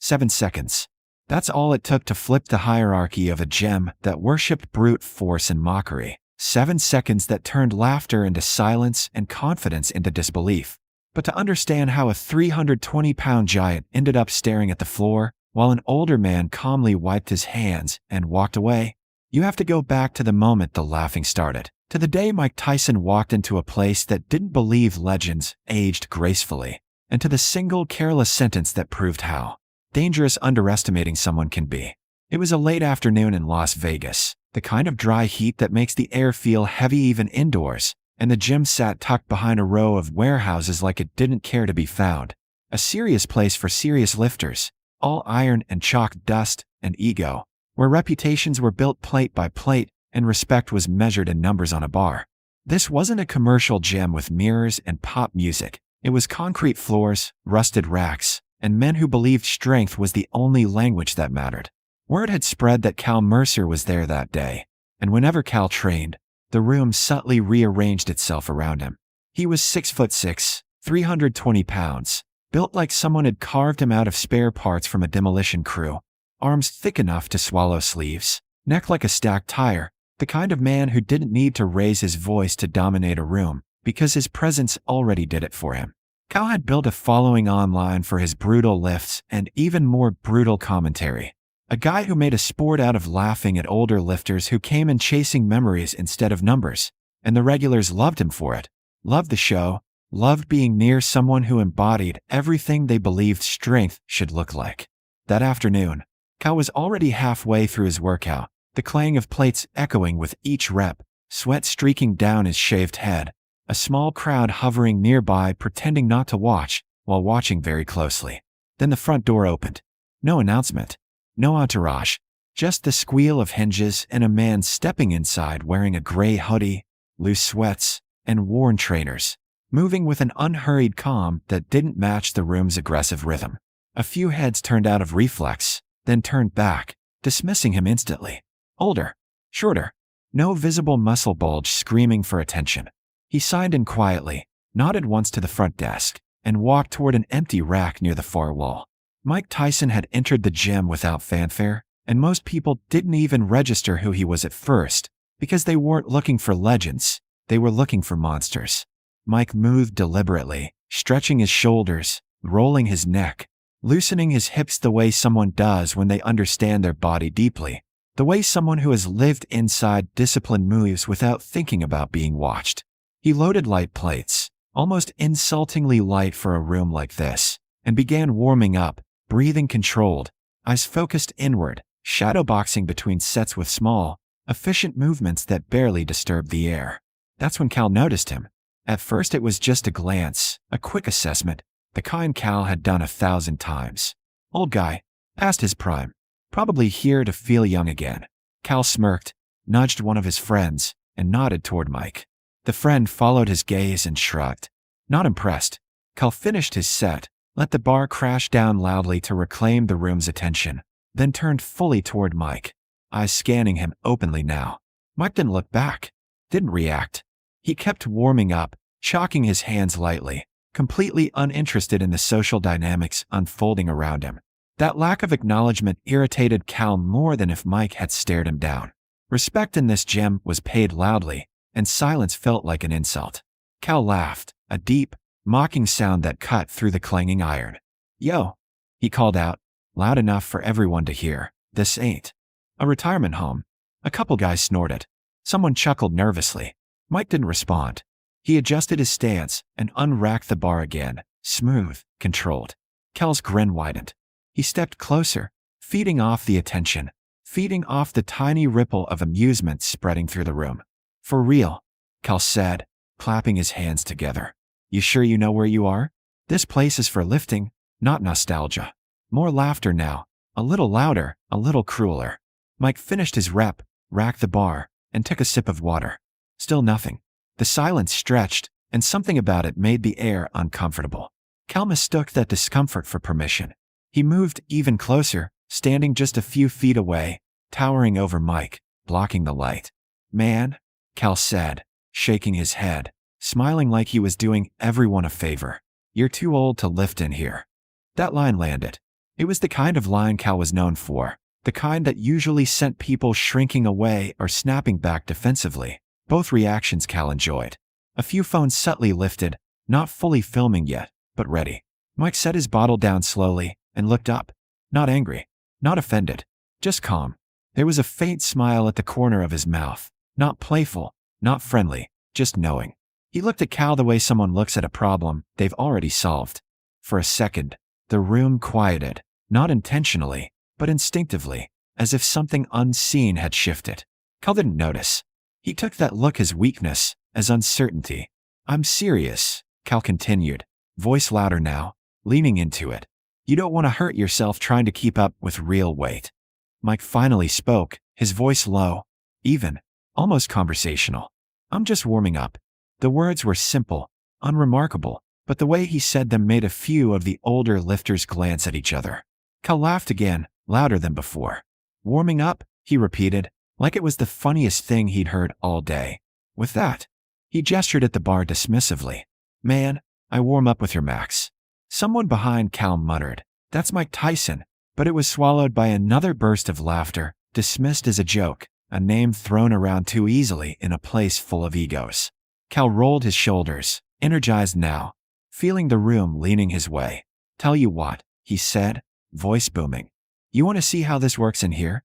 7 seconds. That's all it took to flip the hierarchy of a gym that worshipped brute force and mockery. 7 seconds that turned laughter into silence and confidence into disbelief. But to understand how a 320-pound giant ended up staring at the floor while an older man calmly wiped his hands and walked away, you have to go back to the moment the laughing started. To the day Mike Tyson walked into a place that didn't believe legends aged gracefully, and to the single careless sentence that proved how dangerous underestimating someone can be. It was a late afternoon in Las Vegas, the kind of dry heat that makes the air feel heavy even indoors, and the gym sat tucked behind a row of warehouses like it didn't care to be found. A serious place for serious lifters, all iron and chalk dust and ego, where reputations were built plate by plate and respect was measured in numbers on a bar. This wasn't a commercial gym with mirrors and pop music. It was concrete floors, rusted racks, and men who believed strength was the only language that mattered. Word had spread that Cal Mercer was there that day, and whenever Cal trained, the room subtly rearranged itself around him. He was 6'6", 320 pounds, built like someone had carved him out of spare parts from a demolition crew, arms thick enough to swallow sleeves, neck like a stacked tire, the kind of man who didn't need to raise his voice to dominate a room, because his presence already did it for him. Cal had built a following online for his brutal lifts and even more brutal commentary. A guy who made a sport out of laughing at older lifters who came in chasing memories instead of numbers, and the regulars loved him for it. Loved the show, loved being near someone who embodied everything they believed strength should look like. That afternoon, Cal was already halfway through his workout, the clang of plates echoing with each rep, sweat streaking down his shaved head, a small crowd hovering nearby pretending not to watch while watching very closely. Then the front door opened. No announcement. No entourage, just the squeal of hinges and a man stepping inside wearing a gray hoodie, loose sweats, and worn trainers, moving with an unhurried calm that didn't match the room's aggressive rhythm. A few heads turned out of reflex, then turned back, dismissing him instantly. Older, shorter, no visible muscle bulge screaming for attention. He signed in quietly, nodded once to the front desk, and walked toward an empty rack near the far wall. Mike Tyson had entered the gym without fanfare, and most people didn't even register who he was at first, because they weren't looking for legends, they were looking for monsters. Mike moved deliberately, stretching his shoulders, rolling his neck, loosening his hips the way someone does when they understand their body deeply, the way someone who has lived inside discipline moves without thinking about being watched. He loaded light plates, almost insultingly light for a room like this, and began warming up, breathing controlled, eyes focused inward, shadowboxing between sets with small, efficient movements that barely disturbed the air. That's when Cal noticed him. At first it was just a glance, a quick assessment, the kind Cal had done 1,000 times. Old guy, past his prime, probably here to feel young again. Cal smirked, nudged one of his friends, and nodded toward Mike. The friend followed his gaze and shrugged. Not impressed, Cal finished his set, let the bar crash down loudly to reclaim the room's attention, then turned fully toward Mike, eyes scanning him openly now. Mike didn't look back, didn't react. He kept warming up, chalking his hands lightly, completely uninterested in the social dynamics unfolding around him. That lack of acknowledgement irritated Cal more than if Mike had stared him down. Respect in this gym was paid loudly, and silence felt like an insult. Cal laughed, a deep, mocking sound that cut through the clanging iron. "Yo," he called out, loud enough for everyone to hear. "This ain't a retirement home." A couple guys snorted. Someone chuckled nervously. Mike didn't respond. He adjusted his stance and unracked the bar again, smooth, controlled. Cal's grin widened. He stepped closer, feeding off the attention, feeding off the tiny ripple of amusement spreading through the room. "For real," Cal said, clapping his hands together. "You sure you know where you are? This place is for lifting, not nostalgia." More laughter now, a little louder, a little crueler. Mike finished his rep, racked the bar, and took a sip of water. Still nothing. The silence stretched, and something about it made the air uncomfortable. Cal mistook that discomfort for permission. He moved even closer, standing just a few feet away, towering over Mike, blocking the light. "Man," Cal said, shaking his head, smiling like he was doing everyone a favor. "You're too old to lift in here." That line landed. It was the kind of line Cal was known for, the kind that usually sent people shrinking away or snapping back defensively. Both reactions Cal enjoyed. A few phones subtly lifted, not fully filming yet, but ready. Mike set his bottle down slowly and looked up. Not angry, not offended, just calm. There was a faint smile at the corner of his mouth. Not playful, not friendly, just knowing. He looked at Cal the way someone looks at a problem they've already solved. For a second, the room quieted, not intentionally, but instinctively, as if something unseen had shifted. Cal didn't notice. He took that look as weakness, as uncertainty. "I'm serious," Cal continued, voice louder now, leaning into it. "You don't want to hurt yourself trying to keep up with real weight." Mike finally spoke, his voice low, even, almost conversational. "I'm just warming up." The words were simple, unremarkable, but the way he said them made a few of the older lifters glance at each other. Cal laughed again, louder than before. "Warming up," he repeated, like it was the funniest thing he'd heard all day. With that, he gestured at the bar dismissively. "Man, I warm up with your Max." Someone behind Cal muttered, "That's Mike Tyson," but it was swallowed by another burst of laughter, dismissed as a joke, a name thrown around too easily in a place full of egos. Cal rolled his shoulders, energized now, feeling the room leaning his way. "Tell you what," he said, voice booming. "You want to see how this works in here?"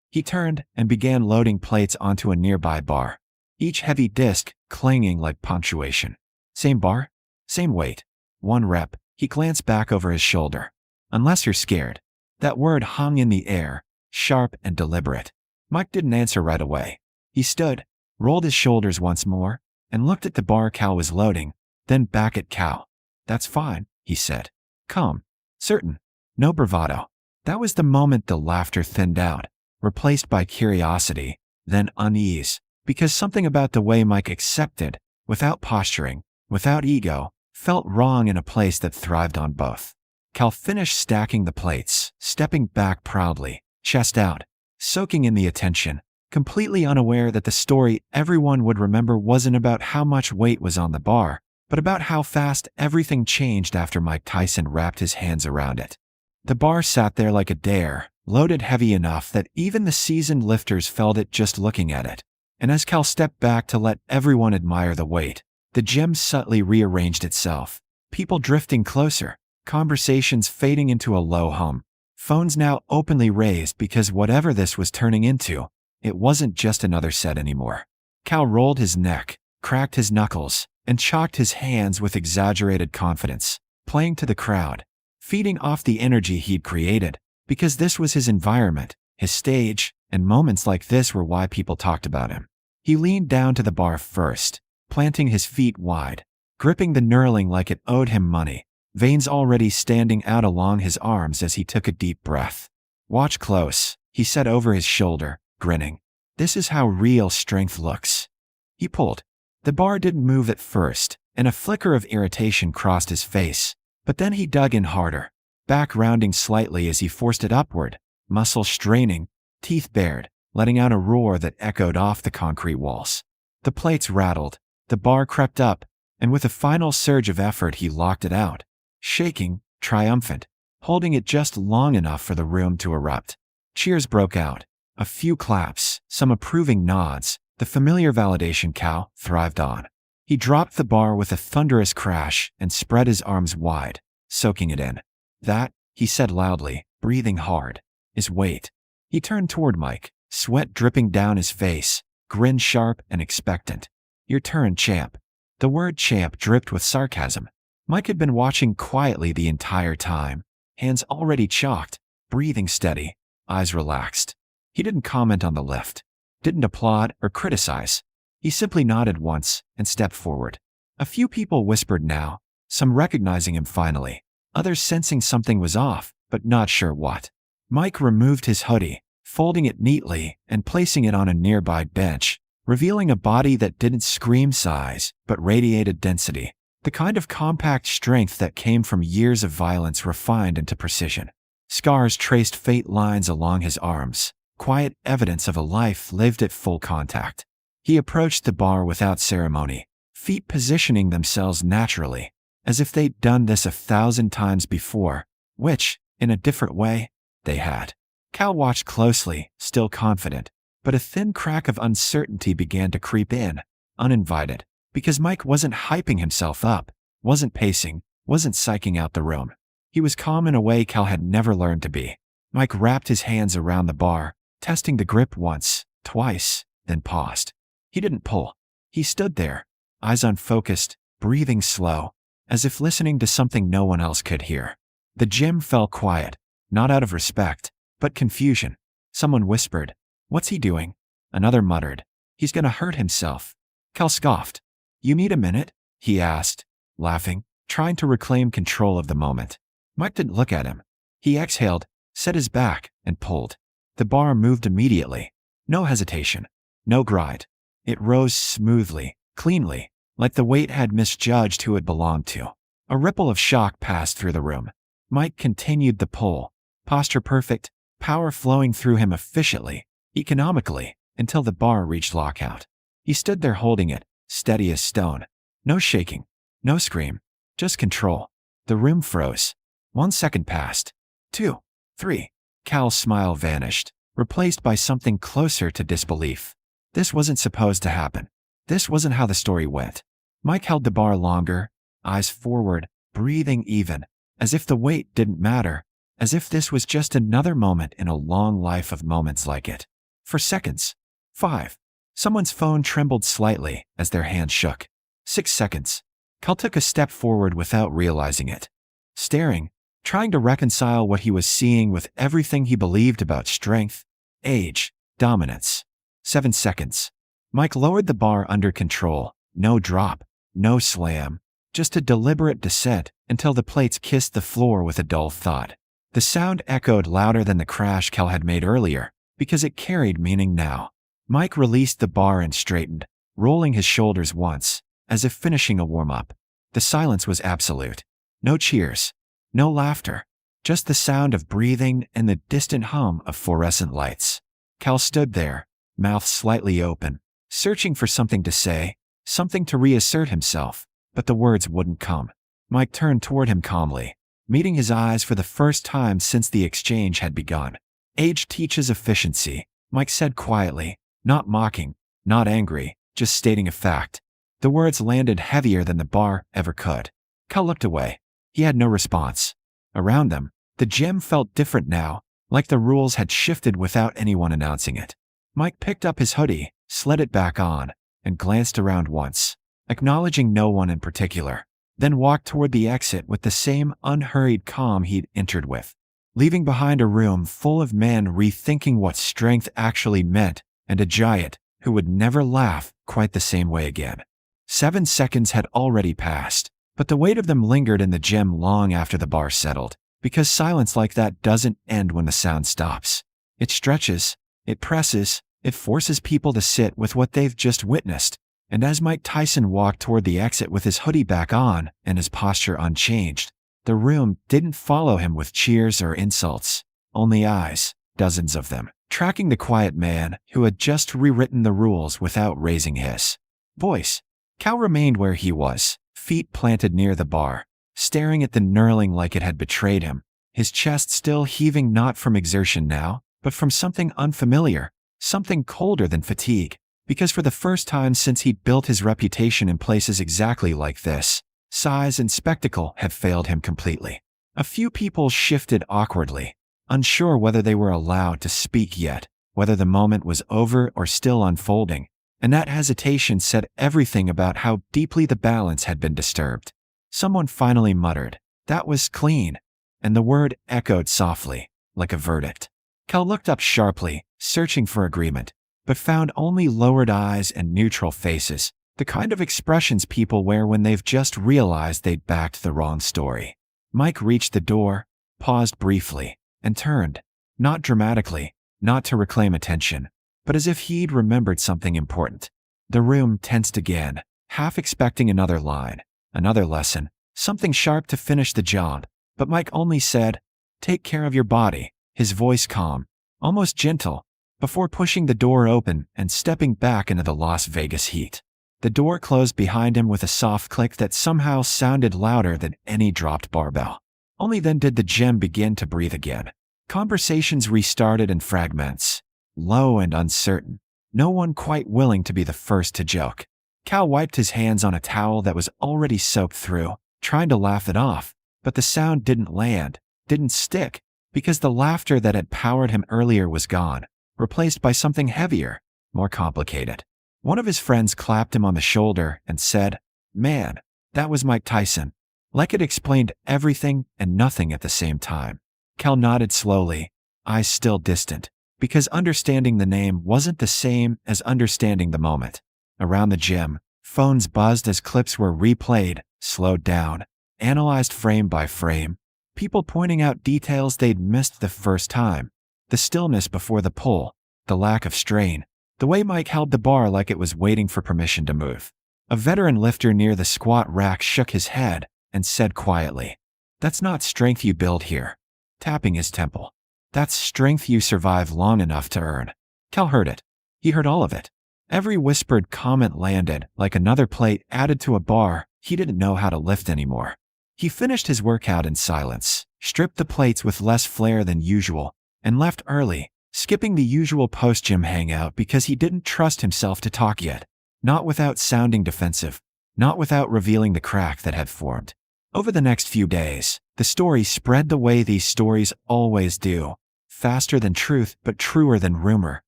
He turned and began loading plates onto a nearby bar, each heavy disc clanging like punctuation. "Same bar? Same weight. One rep." He glanced back over his shoulder. "Unless you're scared." That word hung in the air, sharp and deliberate. Mike didn't answer right away. He stood, rolled his shoulders once more, and looked at the bar Cal was loading, then back at Cal. "That's fine," he said. Calm, certain, no bravado. That was the moment the laughter thinned out, replaced by curiosity, then unease, because something about the way Mike accepted, without posturing, without ego, felt wrong in a place that thrived on both. Cal finished stacking the plates, stepping back proudly, chest out, soaking in the attention, completely unaware that the story everyone would remember wasn't about how much weight was on the bar, but about how fast everything changed after Mike Tyson wrapped his hands around it. The bar sat there like a dare, loaded heavy enough that even the seasoned lifters felt it just looking at it. And as Cal stepped back to let everyone admire the weight, the gym subtly rearranged itself, people drifting closer, conversations fading into a low hum, phones now openly raised because whatever this was turning into, it wasn't just another set anymore. Cal rolled his neck, cracked his knuckles, and chalked his hands with exaggerated confidence, playing to the crowd, feeding off the energy he'd created, because this was his environment, his stage, and moments like this were why people talked about him. He leaned down to the bar first, planting his feet wide, gripping the knurling like it owed him money, veins already standing out along his arms as he took a deep breath. "Watch close," he said over his shoulder, grinning. "This is how real strength looks." He pulled. The bar didn't move at first, and a flicker of irritation crossed his face, but then he dug in harder, back rounding slightly as he forced it upward, muscles straining, teeth bared, letting out a roar that echoed off the concrete walls. The plates rattled, the bar crept up, and with a final surge of effort he locked it out, shaking, triumphant, holding it just long enough for the room to erupt. Cheers broke out, a few claps, some approving nods, the familiar validation Cal thrived on. He dropped the bar with a thunderous crash and spread his arms wide, soaking it in. "That," he said loudly, breathing hard, "is weight." He turned toward Mike, sweat dripping down his face, grin sharp and expectant. "Your turn, champ." The word champ dripped with sarcasm. Mike had been watching quietly the entire time, hands already chalked, breathing steady, eyes relaxed. He didn't comment on the lift, didn't applaud or criticize. He simply nodded once and stepped forward. A few people whispered now, some recognizing him finally, others sensing something was off, but not sure what. Mike removed his hoodie, folding it neatly and placing it on a nearby bench, revealing a body that didn't scream size, but radiated density, the kind of compact strength that came from years of violence refined into precision. Scars traced faint lines along his arms, quiet evidence of a life lived at full contact. He approached the bar without ceremony, feet positioning themselves naturally, as if they'd done this 1,000 times before, which, In a different way, they had. Cal watched closely, still confident, but a thin crack of uncertainty began to creep in, uninvited, because Mike wasn't hyping himself up, wasn't pacing, wasn't psyching out the room. He was calm in a way Cal had never learned to be. Mike wrapped his hands around the bar, testing the grip once, twice, then paused. He didn't pull. He stood there, eyes unfocused, breathing slow, as if listening to something no one else could hear. The gym fell quiet, not out of respect, but confusion. Someone whispered, "What's he doing?" Another muttered, "He's gonna hurt himself." Cal scoffed. "You need a minute?" he asked, laughing, trying to reclaim control of the moment. Mike didn't look at him. He exhaled, set his back, and pulled. The bar moved immediately. No hesitation. No grind. It rose smoothly, cleanly, like the weight had misjudged who it belonged to. A ripple of shock passed through the room. Mike continued the pull. Posture perfect, power flowing through him efficiently, economically, until the bar reached lockout. He stood there holding it, steady as stone. No shaking. No scream. Just control. The room froze. 1 second passed. 2. 3. Cal's smile vanished, replaced by something closer to disbelief. This wasn't supposed to happen. This wasn't how the story went. Mike held the bar longer, eyes forward, breathing even, as if the weight didn't matter, as if this was just another moment in a long life of moments like it. For seconds. 5. Someone's phone trembled slightly as their hand shook. 6 seconds. Cal took a step forward without realizing it. Staring, trying to reconcile what he was seeing with everything he believed about strength, age, dominance. 7 seconds. Mike lowered the bar under control. No drop, no slam, just a deliberate descent until the plates kissed the floor with a dull thud. The sound echoed louder than the crash Cal had made earlier, because it carried meaning now. Mike released the bar and straightened, rolling his shoulders once, as if finishing a warm-up. The silence was absolute. No cheers. No laughter. Just the sound of breathing and the distant hum of fluorescent lights. Cal stood there, mouth slightly open, searching for something to say, something to reassert himself, but the words wouldn't come. Mike turned toward him calmly, meeting his eyes for the first time since the exchange had begun. "Age teaches efficiency," Mike said quietly, not mocking, not angry, just stating a fact. The words landed heavier than the bar ever could. Cal looked away. He had no response. Around them, the gym felt different now, like the rules had shifted without anyone announcing it. Mike picked up his hoodie, slid it back on, and glanced around once, acknowledging no one in particular, then walked toward the exit with the same unhurried calm he'd entered with, leaving behind a room full of men rethinking what strength actually meant and a giant who would never laugh quite the same way again. 7 seconds had already passed, but the weight of them lingered in the gym long after the bar settled, because silence like that doesn't end when the sound stops. It stretches, it presses, it forces people to sit with what they've just witnessed. And as Mike Tyson walked toward the exit with his hoodie back on and his posture unchanged, the room didn't follow him with cheers or insults, only eyes, dozens of them, tracking the quiet man who had just rewritten the rules without raising his voice. Cal remained where he was, feet planted near the bar, staring at the knurling like it had betrayed him, his chest still heaving not from exertion now, but from something unfamiliar, something colder than fatigue. Because for the first time since he'd built his reputation in places exactly like this, size and spectacle had failed him completely. A few people shifted awkwardly, unsure whether they were allowed to speak yet, whether the moment was over or still unfolding, and that hesitation said everything about how deeply the balance had been disturbed. Someone finally muttered, "That was clean," and the word echoed softly, like a verdict. Cal looked up sharply, searching for agreement, but found only lowered eyes and neutral faces, the kind of expressions people wear when they've just realized they'd backed the wrong story. Mike reached the door, paused briefly, and turned, not dramatically, not to reclaim attention, but as if he'd remembered something important. The room tensed again, half expecting another line, another lesson, something sharp to finish the job, but Mike only said, "Take care of your body," his voice calm, almost gentle, before pushing the door open and stepping back into the Las Vegas heat. The door closed behind him with a soft click that somehow sounded louder than any dropped barbell. Only then did the gym begin to breathe again. Conversations restarted in fragments, low and uncertain, no one quite willing to be the first to joke. Cal wiped his hands on a towel that was already soaked through, trying to laugh it off, but the sound didn't land, didn't stick, because the laughter that had powered him earlier was gone, replaced by something heavier, more complicated. One of his friends clapped him on the shoulder and said, "Man, that was Mike Tyson." Like it explained everything and nothing at the same time. Cal nodded slowly, eyes still distant, because understanding the name wasn't the same as understanding the moment. Around the gym, phones buzzed as clips were replayed, slowed down, analyzed frame by frame, people pointing out details they'd missed the first time. The stillness before the pull, the lack of strain, the way Mike held the bar like it was waiting for permission to move. A veteran lifter near the squat rack shook his head and said quietly, "That's not strength you build here," tapping his temple. "That's strength you survive long enough to earn." Cal heard it. He heard all of it. Every whispered comment landed like another plate added to a bar he didn't know how to lift anymore. He finished his workout in silence, stripped the plates with less flair than usual, and left early, skipping the usual post-gym hangout because he didn't trust himself to talk yet. Not without sounding defensive, not without revealing the crack that had formed. Over the next few days, the story spread the way these stories always do, faster than truth but truer than rumor,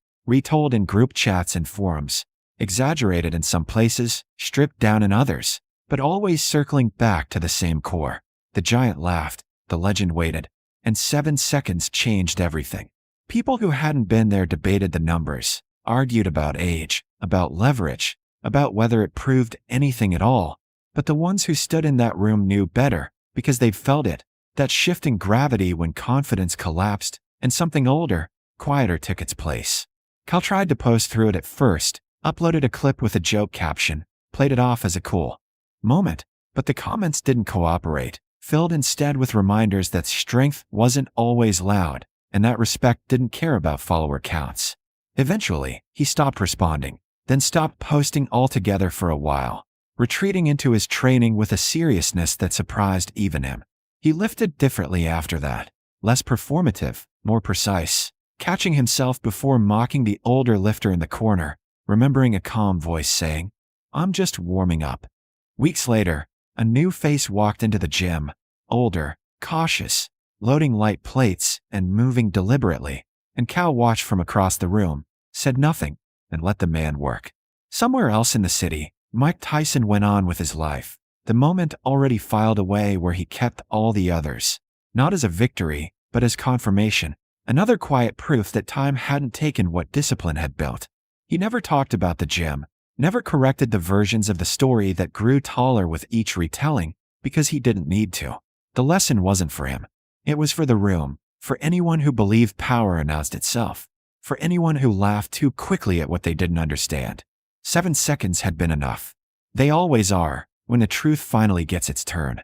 retold in group chats and forums, exaggerated in some places, stripped down in others, but always circling back to the same core. The giant laughed, the legend waited, and 7 seconds changed everything. People who hadn't been there debated the numbers, argued about age, about leverage, about whether it proved anything at all. But the ones who stood in that room knew better, because they'd felt it, that shifting gravity when confidence collapsed, and something older, quieter took its place. Cal tried to post through it at first, uploaded a clip with a joke caption, played it off as a cool moment, but the comments didn't cooperate, filled instead with reminders that strength wasn't always loud, and that respect didn't care about follower counts. Eventually, he stopped responding, then stopped posting altogether for a while, retreating into his training with a seriousness that surprised even him. He lifted differently after that, less performative, more precise, catching himself before mocking the older lifter in the corner, remembering a calm voice saying, "I'm just warming up." Weeks later, a new face walked into the gym, older, cautious, loading light plates and moving deliberately, and Cal watched from across the room, said nothing, and let the man work. Somewhere else in the city, Mike Tyson went on with his life, the moment already filed away where he kept all the others, not as a victory, but as confirmation, another quiet proof that time hadn't taken what discipline had built. He never talked about the gym, never corrected the versions of the story that grew taller with each retelling, because he didn't need to. The lesson wasn't for him. It was for the room, for anyone who believed power announced itself, for anyone who laughed too quickly at what they didn't understand. 7 seconds had been enough. They always are, when the truth finally gets its turn.